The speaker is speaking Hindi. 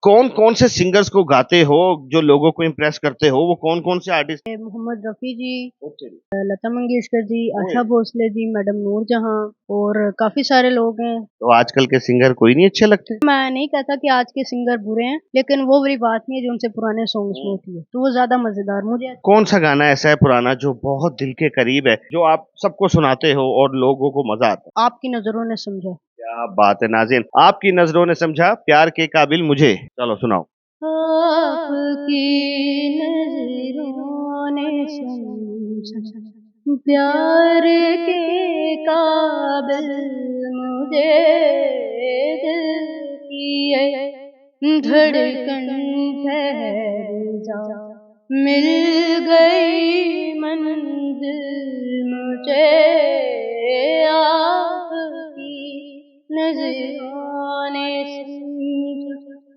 कौन कौन से सिंगर्स को गाते हो जो लोगों को इम्प्रेस करते हो? वो कौन कौन से आर्टिस्ट? मोहम्मद रफ़ी जी, ओके। लता मंगेशकर जी, ओए। आशा भोसले जी, मैडम नूरजहां और काफ़ी सारे लोग हैं। तो आजकल के सिंगर कोई नहीं अच्छे लगते? मैं नहीं कहता कि आज के सिंगर बुरे हैं, लेकिन वो वाली बात नहीं है जो उनसे पुराने सॉन्ग्स में होती है, तो वो ज़्यादा मज़ेदार मुझे। कौन सा गाना ऐसा है पुराना जो बहुत दिल के करीब है, जो आप सबको सुनाते हो और लोगों को मजा आता है? आपकी नज़रों ने समझा। क्या बात है नाज़िन! आपकी नज़रों ने समझा प्यार के काबिल मुझे। चलो सुनाओ। आपकी नज़रों ने समझा, प्यार के काबिल मुझे, दिल की ये धड़कन ठहर जा, मिल गई मंजिल मुझे, आपकी नज़रों ने समझा।